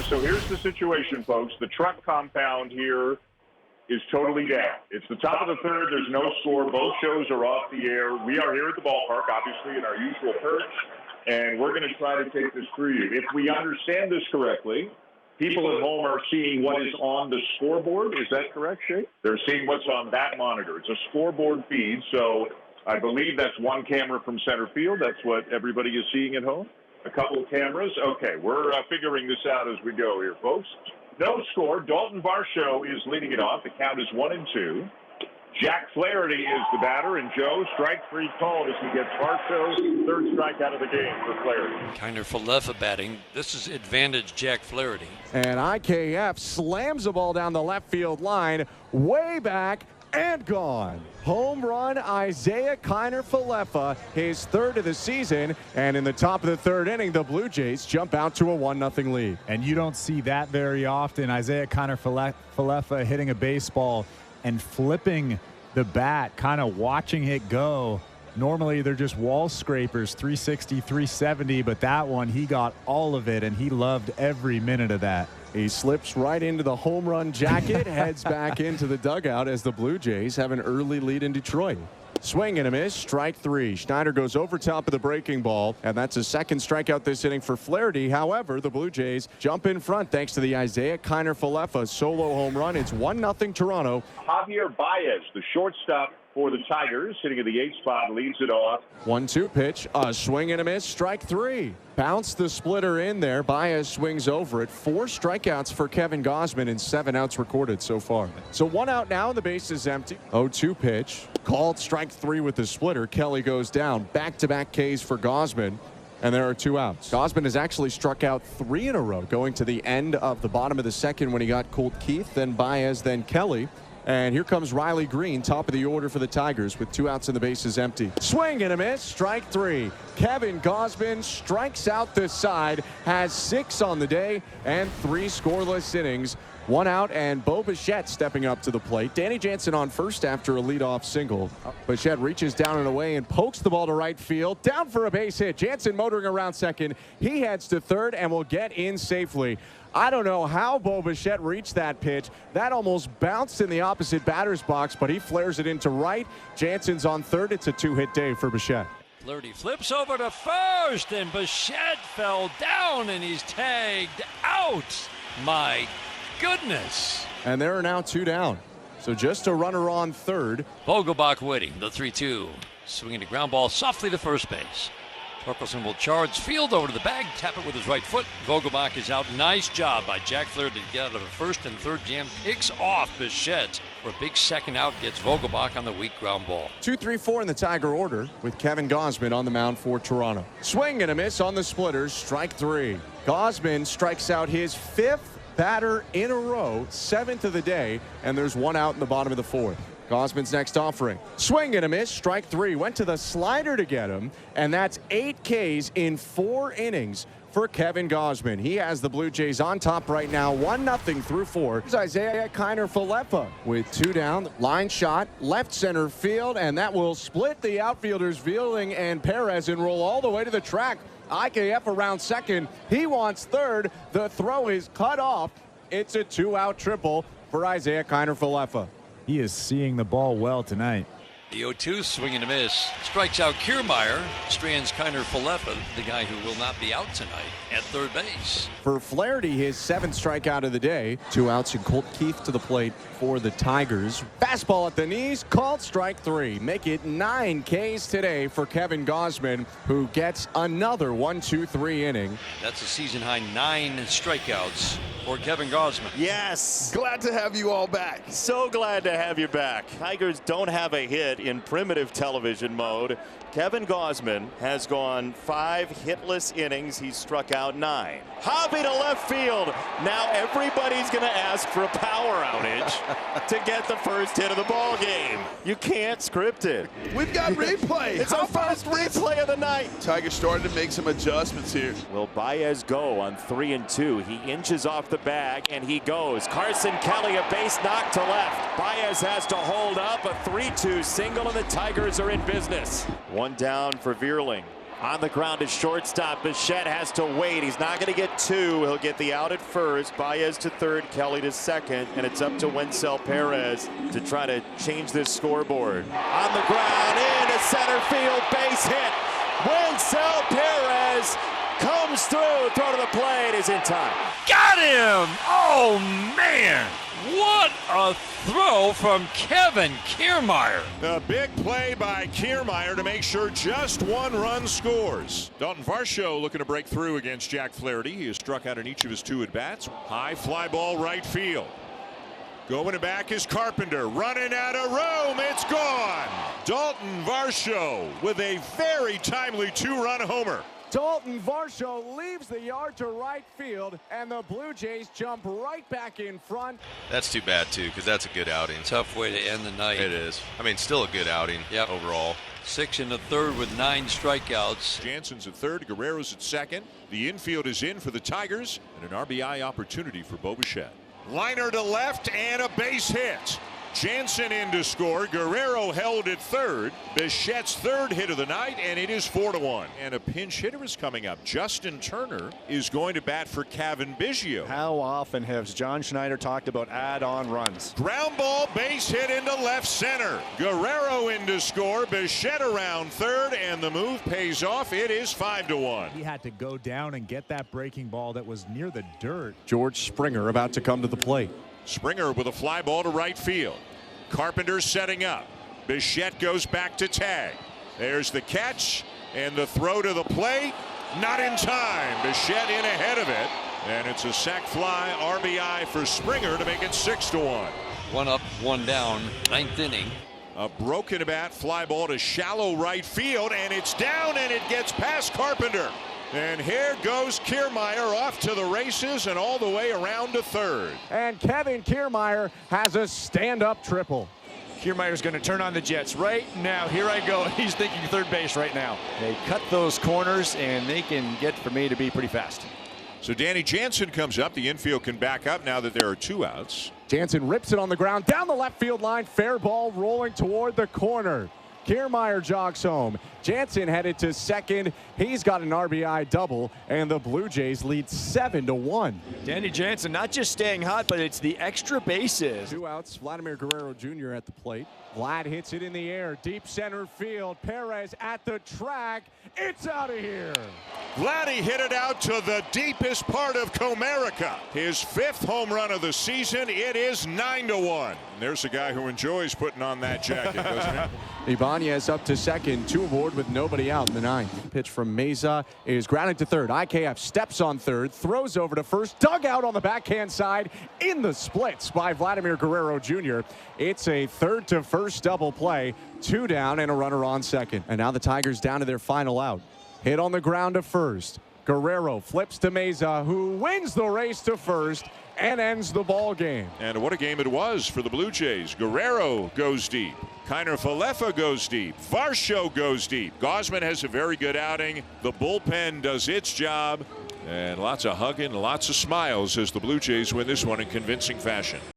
So here's the situation, folks. The truck compound here is totally down. It's the top of the third. There's no score. Both shows are off the air. We are here at the ballpark, obviously, in our usual perch, and we're going to try to take this through you. If we understand this correctly, people at home are seeing what is on the scoreboard. Is that correct, Shay? They're seeing what's on that monitor. It's a scoreboard feed, so I believe that's one camera from center field. That's what everybody is seeing at home. A couple of cameras. Okay, we're figuring this out as we go here, folks. No score. Dalton Varsho is leading it off. The count is 1-2. Jack Flaherty is the batter, and Joe, strike three called as he gets Varsho. Third strike out of the game for Flaherty. Kiner-Falefa batting. This is advantage Jack Flaherty. And IKF slams the ball down the left field line, way back and gone. Home run, Isaiah Kiner-Falefa, his third of the season. And in the top of the third inning, the Blue Jays jump out to a 1-0 lead. And you don't see that very often. Isaiah Kiner-Falefa hitting a baseball and flipping the bat, kind of watching it go. Normally, they're just wall scrapers, 360, 370, but that one, he got all of it, and he loved every minute of that. He slips right into the home run jacket, heads back into the dugout as the Blue Jays have an early lead in Detroit. Swing and a miss, strike three. Schneider goes over top of the breaking ball, and that's a second strikeout this inning for Flaherty. However, the Blue Jays jump in front thanks to the Isaiah Kiner-Falefa solo home run. It's 1-0 Toronto. Javier Baez, the shortstop for the Tigers, sitting in the 8th spot, leads it off. 1-2 pitch, a swing and a miss, strike three. Bounce the splitter in there. Baez swings over it. 4 strikeouts for Kevin Gausman and 7 outs recorded so far. So 1 out now, the base is empty. 0-2 pitch, called strike 3 with the splitter. Kelly goes down. Back-to-back Ks for Gausman. And there are 2 outs. Gausman has actually struck out 3 in a row going to the end of the bottom of the second when he got Colt Keith, then Baez, then Kelly. And here comes Riley Green, top of the order for the Tigers with 2 outs and the bases empty. Swing and a miss, strike 3. Kevin Gausman strikes out this side, has 6 on the day and 3 scoreless innings. 1 out, and Bo Bichette stepping up to the plate. Danny Jansen on first after a leadoff single. Bichette reaches down and away and pokes the ball to right field. Down for a base hit. Jansen motoring around second. He heads to third and will get in safely. I don't know how Bo Bichette reached that pitch. That almost bounced in the opposite batter's box, but he flares it into right. Jansen's on third. It's a 2-hit day for Bichette. Flaherty flips over to first, and Bichette fell down, and he's tagged out. My goodness. And there are now 2 down. So just a runner on third. Vogelbach waiting, the 3-2. Swinging a ground ball softly to first base. Torkelson will charge field over to the bag, tap it with his right foot. Vogelbach is out. Nice job by Jack Flaherty to get out of the first and third jam. Picks off Bichette for a big second out. Gets Vogelbach on the weak ground ball. 2-3-4 in the Tiger order with Kevin Gausman on the mound for Toronto. Swing and a miss on the splitters. Strike 3. Gausman strikes out his 5th batter in a row, 7th of the day, and there's 1 out in the bottom of the 4th. Gausman's next offering. Swing and a miss, strike 3. Went to the slider to get him, and that's 8 Ks in 4 innings for Kevin Gausman. He has the Blue Jays on top right now, 1-0 through 4. Here's Isaiah Kiner-Falefa with 2 down. Line shot, left center field, and that will split the outfielders Vealing and Perez and roll all the way to the track. IKF around second. He wants third. The throw is cut off. It's a 2-out triple for Isaiah Kiner-Falefa. He is seeing the ball well tonight. The 0-2 swing and a miss. Strikes out Kiermaier. Strands Kiner-Falefa, the guy who will not be out tonight at third base. For Flaherty, his 7th strikeout of the day. 2 outs and Colt Keith to the plate for the Tigers. Fastball at the knees, called strike 3. Make it 9 Ks today for Kevin Gausman, who gets another 1-2-3 inning. That's a season high 9 strikeouts for Kevin Gausman. Yes. Glad to have you all back. So glad to have you back. Tigers don't have a hit in primitive television mode. Kevin Gausman has gone 5 hitless innings. He's struck out 9. Hobby to left field. Now everybody's going to ask for a power outage to get the first hit of the ball game. You can't script it. We've got replay. It's our first replay of the night. Tigers started to make some adjustments here. Will Baez go on 3-2? He inches off the bag and he goes. Carson Kelly, a base knock to left. Baez has to hold up a 3-2 single, and the Tigers are in business. 1 down for Veerling. On the ground is shortstop. Bichette has to wait. He's not going to get two. He'll get the out at first. Baez to third, Kelly to second, and it's up to Wencel Perez to try to change this scoreboard. On the ground, into center field, base hit. Wencel Perez comes through, throw to the plate, is in time. Got him! Oh, man! What a throw from Kevin Kiermaier. A big play by Kiermaier to make sure just one run scores. Dalton Varsho looking to break through against Jack Flaherty. He has struck out in each of his 2 at-bats. High fly ball right field. Going back is Carpenter, running out of room, it's gone. Dalton Varsho with a very timely 2-run homer. Dalton Varsho leaves the yard to right field, and the Blue Jays jump right back in front. That's too bad, too, because that's a good outing. Tough way to end the night. It is. I mean, still a good outing overall. 6 in the third with 9 strikeouts. Jansen's at third, Guerrero's at second. The infield is in for the Tigers, and an RBI opportunity for Bo Bichette. Liner to left and a base hit. Jansen in to score. Guerrero held at third. Bichette's third hit of the night, and it is 4-1. And a pinch hitter is coming up. Justin Turner is going to bat for Cavan Biggio. How often has John Schneider talked about add-on runs? Ground ball, base hit into left center. Guerrero in to score. Bichette around third, and the move pays off. It is 5-1. He had to go down and get that breaking ball that was near the dirt. George Springer about to come to the plate. Springer with a fly ball to right field. Carpenter setting up. Bichette goes back to tag. There's the catch and the throw to the plate. Not in time. Bichette in ahead of it. And it's a sac fly RBI for Springer to make it 6-1. 1 up, 1 down, 9th inning. A broken bat fly ball to shallow right field, and it's down, and it gets past Carpenter. And here goes Kiermaier off to the races and all the way around to third. And Kevin Kiermaier has a stand-up triple. Kiermaier's going to turn on the Jets right now. Here I go. He's thinking third base right now. They cut those corners, and they can get from A to B pretty fast. So Danny Jansen comes up. The infield can back up now that there are 2 outs. Jansen rips it on the ground down the left field line. Fair ball rolling toward the corner. Kiermaier jogs home. Jansen headed to second. He's got an RBI double, and the Blue Jays lead 7-1. Danny Jansen not just staying hot, but it's the extra bases. 2 outs. Vladimir Guerrero Jr. at the plate. Vlad hits it in the air. Deep center field. Perez at the track. It's out of here. Vladdy hit it out to the deepest part of Comerica. His 5th home run of the season. It is 9-1. There's a guy who enjoys putting on that jacket, doesn't he? Ibanez up to second. 2 aboard with nobody out in the 9th. Pitch from Meza is grounded to third. IKF steps on third. Throws over to first. Dug out on the backhand side in the splits by Vladimir Guerrero Jr. It's a third to first double play. 2 down and a runner on second. And now the Tigers down to their final out. Hit on the ground to first. Guerrero flips to Meza, who wins the race to first and ends the ball game. And what a game it was for the Blue Jays. Guerrero goes deep. Kiner Falefa goes deep. Varsho goes deep. Gausman has a very good outing. The bullpen does its job. And lots of hugging, lots of smiles as the Blue Jays win this one in convincing fashion.